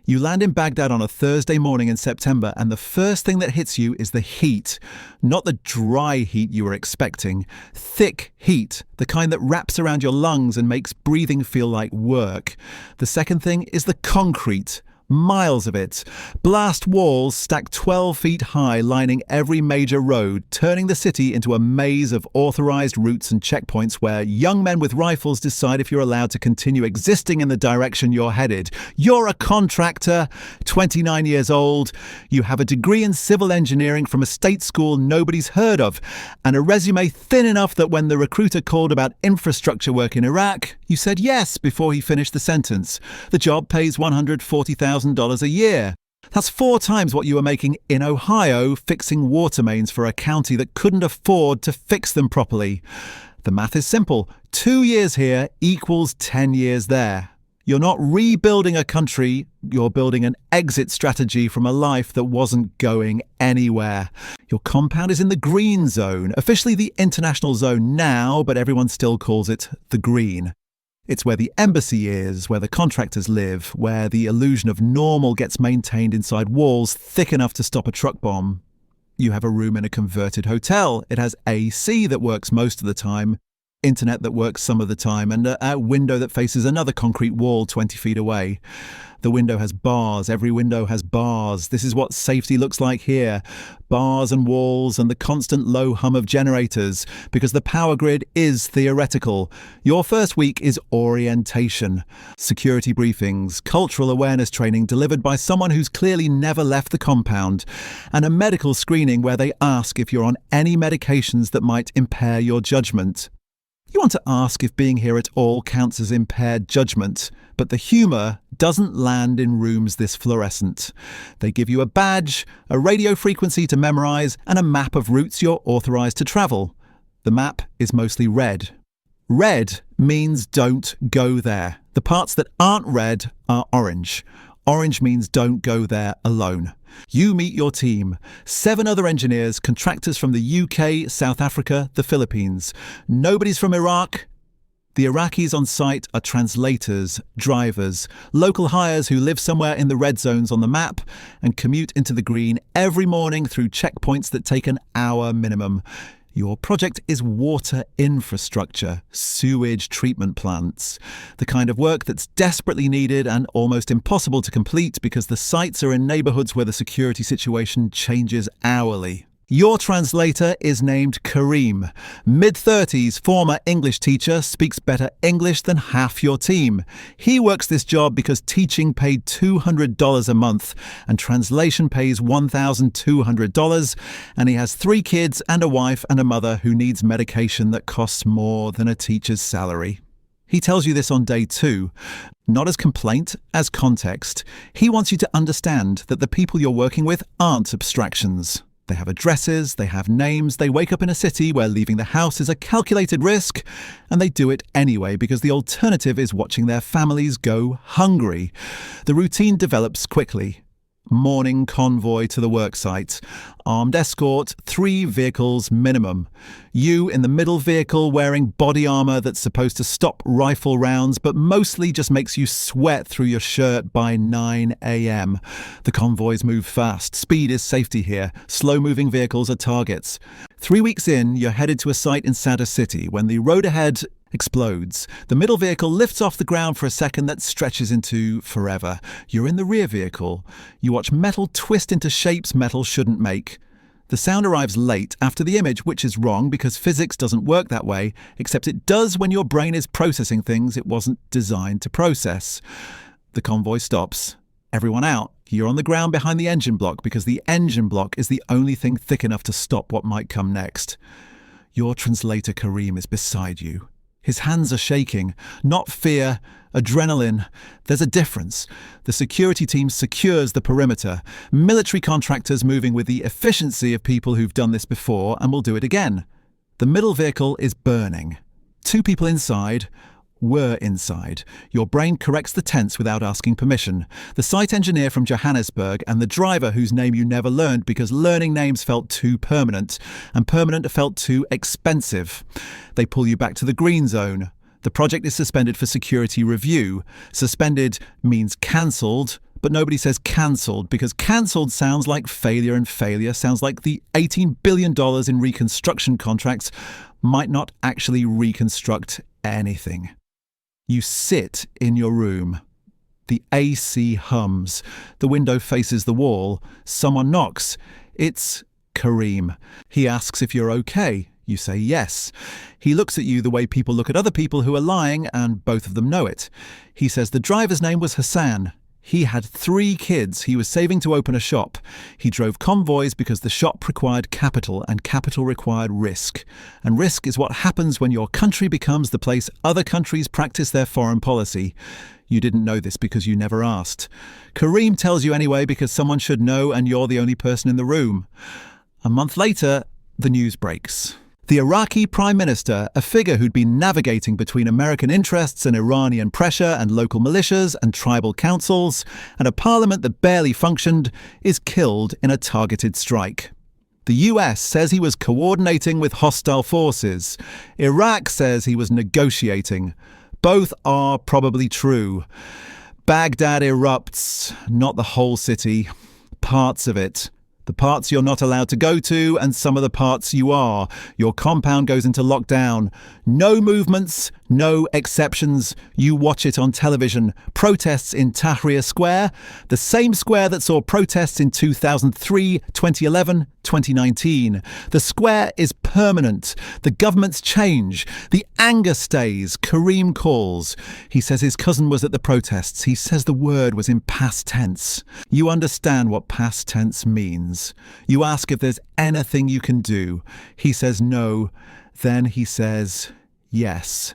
You land in Baghdad on a Thursday morning in September, and the first thing that hits you is the heat. Not the dry heat you were expecting. Thick heat, the kind that wraps around your lungs and makes breathing feel like work. The second thing is the concrete. Miles of it. Blast walls stacked 12 feet high lining every major road, turning the city into a maze of authorized routes and checkpoints where young men with rifles decide if you're allowed to continue existing in the direction you're headed. You're a contractor, 29 years old. You have a degree in civil engineering from a state school nobody's heard of, and a resume thin enough that when the recruiter called about infrastructure work in Iraq, you said yes before he finished the sentence. The job pays $140,000 a year. That's 4 times what you were making in Ohio fixing water mains for a county that couldn't afford to fix them properly. The math is simple. 2 years here equals 10 years there. You're not rebuilding a country, you're building an exit strategy from a life that wasn't going anywhere. Your compound is in the green zone, officially the international zone now, but everyone still calls it the green. It's where the embassy is, where the contractors live, where the illusion of normal gets maintained inside walls thick enough to stop a truck bomb. You have a room in a converted hotel. It has AC that works most of the time, internet that works some of the time, and a window that faces another concrete wall 20 feet away. The window has bars. Every window has bars. This is what safety looks like here. Bars and walls and the constant low hum of generators, because the power grid is theoretical. Your first week is orientation, security briefings, cultural awareness training delivered by someone who's clearly never left the compound, and a medical screening where they ask if you're on any medications that might impair your judgment. You want to ask if being here at all counts as impaired judgment, but the humour doesn't land in rooms this fluorescent. They give you a badge, a radio frequency to memorise, and a map of routes you're authorised to travel. The map is mostly red. Red means don't go there. The parts that aren't red are orange. Orange means don't go there alone. You meet your team. 7 other engineers, contractors from the UK, South Africa, the Philippines. Nobody's from Iraq. The Iraqis on site are translators, drivers, local hires who live somewhere in the red zones on the map and commute into the green every morning through checkpoints that take an hour minimum. Your project is water infrastructure, sewage treatment plants, the kind of work that's desperately needed and almost impossible to complete because the sites are in neighbourhoods where the security situation changes hourly. Your translator is named Kareem. Mid-30s, former English teacher, speaks better English than half your team. He works this job because teaching paid $200 a month and translation pays $1,200, and he has 3 kids and a wife and a mother who needs medication that costs more than a teacher's salary. He tells you this on day 2, not as complaint, as context. He wants you to understand that the people you're working with aren't abstractions. They have addresses, they have names, they wake up in a city where leaving the house is a calculated risk, and they do it anyway because the alternative is watching their families go hungry. The routine develops quickly. Morning convoy to the worksite. Armed escort, 3 vehicles minimum. You in the middle vehicle wearing body armour that's supposed to stop rifle rounds but mostly just makes you sweat through your shirt by 9 a.m. The convoys move fast. Speed is safety here. Slow-moving vehicles are targets. 3 weeks in, you're headed to a site in Sadr City when the road ahead explodes. The middle vehicle lifts off the ground for a second that stretches into forever. You're in the rear vehicle. You watch metal twist into shapes metal shouldn't make. The sound arrives late after the image, which is wrong because physics doesn't work that way, except it does when your brain is processing things it wasn't designed to process. The convoy stops. Everyone out. You're on the ground behind the engine block because the engine block is the only thing thick enough to stop what might come next. Your translator Kareem is beside you. His hands are shaking. Not fear, adrenaline. There's a difference. The security team secures the perimeter. Military contractors moving with the efficiency of people who've done this before and will do it again. The middle vehicle is burning. 2 people inside. Were inside. Your brain corrects the tense without asking permission. The site engineer from Johannesburg and the driver whose name you never learned because learning names felt too permanent, and permanent felt too expensive. They pull you back to the green zone. The project is suspended for security review. Suspended means cancelled. but nobody says cancelled, because cancelled sounds like failure, and failure sounds like the $18 billion in reconstruction contracts might not actually reconstruct anything. You sit in your room. The AC hums. The window faces the wall. Someone knocks. It's Kareem. He asks if you're okay. You say yes. He looks at you the way people look at other people who are lying, and both of them know it. He says the driver's name was Hassan. He had 3 kids. He was saving to open a shop. He drove convoys because the shop required capital, and capital required risk. And risk is what happens when your country becomes the place other countries practice their foreign policy. You didn't know this because you never asked. Kareem tells you anyway because someone should know, and you're the only person in the room. A month later, the news breaks. The Iraqi Prime Minister, a figure who'd been navigating between American interests and Iranian pressure and local militias and tribal councils, and a parliament that barely functioned, is killed in a targeted strike. The US says he was coordinating with hostile forces. Iraq says he was negotiating. Both are probably true. Baghdad erupts, not the whole city, parts of it. The parts you're not allowed to go to, and some of the parts you are. Your compound goes into lockdown. No movements, no exceptions. You watch it on television. Protests in Tahrir Square, the same square that saw protests in 2003, 2011, 2019. The square is permanent. The governments change. The anger stays. Kareem calls. He says his cousin was at the protests. He says the word was in past tense. You understand what past tense means. You ask if there's anything you can do. He says no. Then he says yes.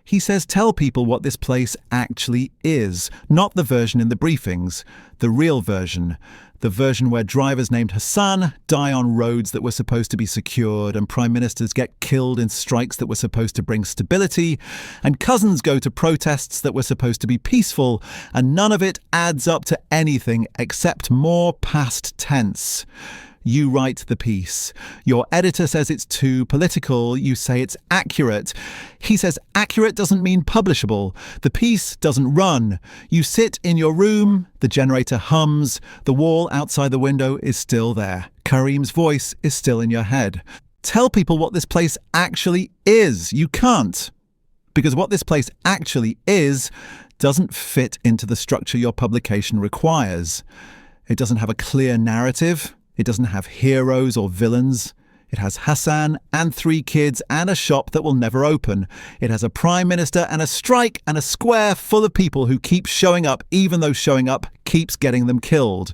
He says tell people what this place actually is, not the version in the briefings, the real version. The version where drivers named Hassan die on roads that were supposed to be secured, and prime ministers get killed in strikes that were supposed to bring stability, and cousins go to protests that were supposed to be peaceful, and none of it adds up to anything except more past tense. You write the piece. Your editor says it's too political. You say it's accurate. He says accurate doesn't mean publishable. The piece doesn't run. You sit in your room. The generator hums. The wall outside the window is still there. Kareem's voice is still in your head. Tell people what this place actually is. You can't. Because what this place actually is doesn't fit into the structure your publication requires. It doesn't have a clear narrative. It doesn't have heroes or villains. It has Hassan and 3 kids and a shop that will never open. It has a prime minister and a strike and a square full of people who keep showing up even though showing up keeps getting them killed.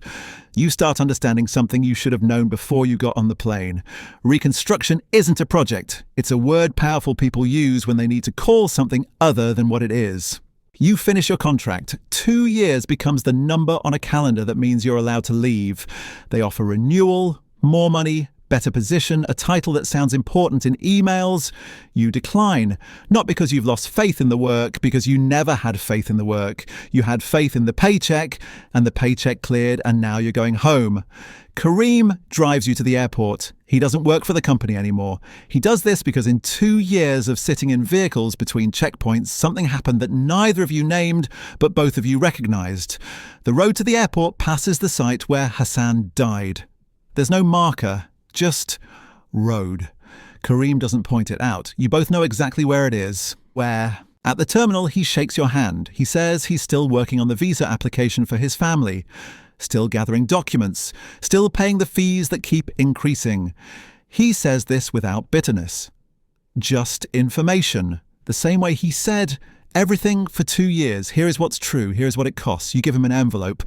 You start understanding something you should have known before you got on the plane. Reconstruction isn't a project. It's a word powerful people use when they need to call something other than what it is. You finish your contract. 2 years becomes the number on a calendar that means you're allowed to leave. They offer renewal, more money, better position, a title that sounds important in emails. You decline. Not because you've lost faith in the work, because you never had faith in the work. You had faith in the paycheck, and the paycheck cleared, and now you're going home. Kareem drives you to the airport. He doesn't work for the company anymore. He does this because in 2 years of sitting in vehicles between checkpoints, something happened that neither of you named, but both of you recognized. The road to the airport passes the site where Hassan died. There's no marker, just road. Kareem doesn't point it out. You both know exactly where it is. Where? At the terminal, he shakes your hand. He says he's still working on the visa application for his family. Still gathering documents, still paying the fees that keep increasing. He says this without bitterness. Just information. The same way he said everything for 2 years. Here is what's true. Here is what it costs. You give him an envelope.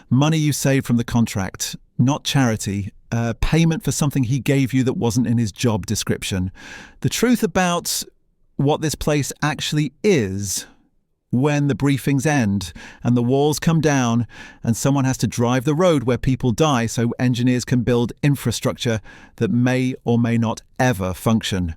Money you saved from the contract, not charity. Payment for something he gave you that wasn't in his job description. The truth about what this place actually is, when the briefings end and the walls come down and someone has to drive the road where people die so engineers can build infrastructure that may or may not ever function.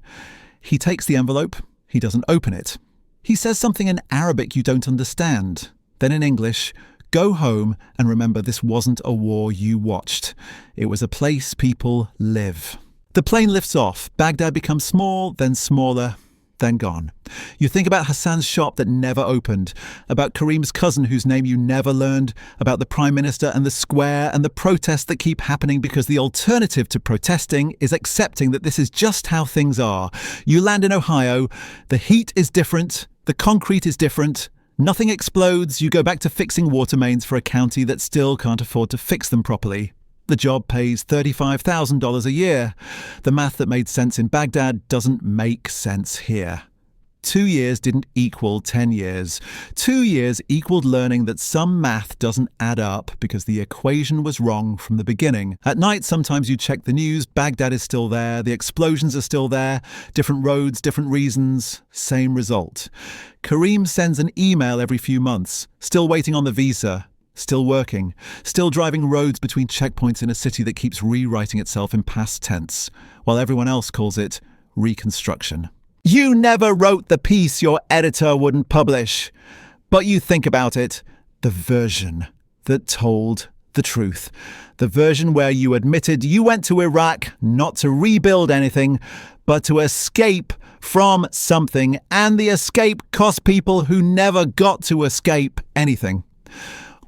He takes the envelope. He doesn't open it. He says something in Arabic you don't understand. Then in English, go home and remember this wasn't a war you watched. It was a place people live. The plane lifts off. Baghdad becomes small, then smaller, then gone. You think about Hassan's shop that never opened, about Kareem's cousin whose name you never learned, about the Prime Minister and the square and the protests that keep happening because the alternative to protesting is accepting that this is just how things are. You land in Ohio, the heat is different, the concrete is different, nothing explodes, you go back to fixing water mains for a county that still can't afford to fix them properly. The job pays $35,000 a year. The math that made sense in Baghdad doesn't make sense here. 2 years didn't equal 10 years. 2 years equaled learning that some math doesn't add up because the equation was wrong from the beginning. At night, sometimes you check the news, Baghdad is still there, the explosions are still there, different roads, different reasons, same result. Kareem sends an email every few months, still waiting on the visa. Still working, still driving roads between checkpoints in a city that keeps rewriting itself in past tense, while everyone else calls it reconstruction. You never wrote the piece your editor wouldn't publish, but you think about it, the version that told the truth, the version where you admitted you went to Iraq not to rebuild anything, but to escape from something, and the escape cost people who never got to escape anything.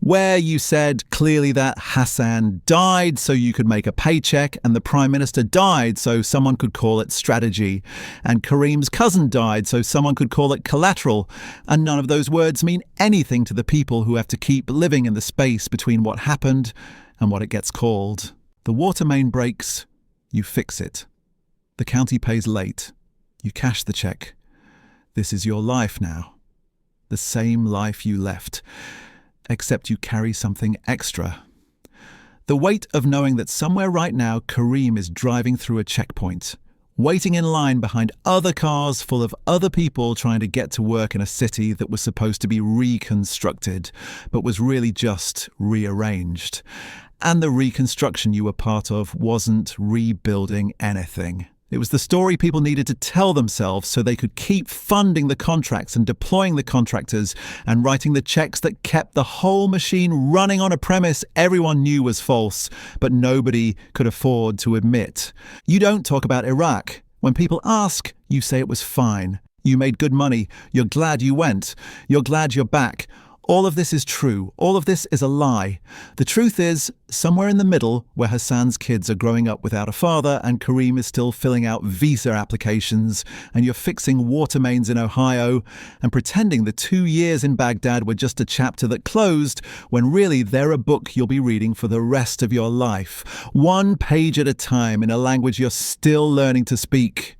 Where you said clearly that Hassan died so you could make a paycheck, and the Prime Minister died so someone could call it strategy, and Kareem's cousin died so someone could call it collateral, and none of those words mean anything to the people who have to keep living in the space between what happened and what it gets called. The water main breaks, you fix it. The county pays late, you cash the check. This is your life now. The same life you left. Except you carry something extra. The weight of knowing that somewhere right now Kareem is driving through a checkpoint, waiting in line behind other cars full of other people trying to get to work in a city that was supposed to be reconstructed, but was really just rearranged. And the reconstruction you were part of wasn't rebuilding anything. It was the story people needed to tell themselves so they could keep funding the contracts and deploying the contractors and writing the checks that kept the whole machine running on a premise everyone knew was false, but nobody could afford to admit. You don't talk about Iraq. When people ask, you say it was fine. You made good money. You're glad you went. You're glad you're back. All of this is true. All of this is a lie. The truth is, somewhere in the middle, where Hassan's kids are growing up without a father and Kareem is still filling out visa applications, and you're fixing water mains in Ohio, and pretending the 2 years in Baghdad were just a chapter that closed, when really they're a book you'll be reading for the rest of your life, 1 page at a time in a language you're still learning to speak.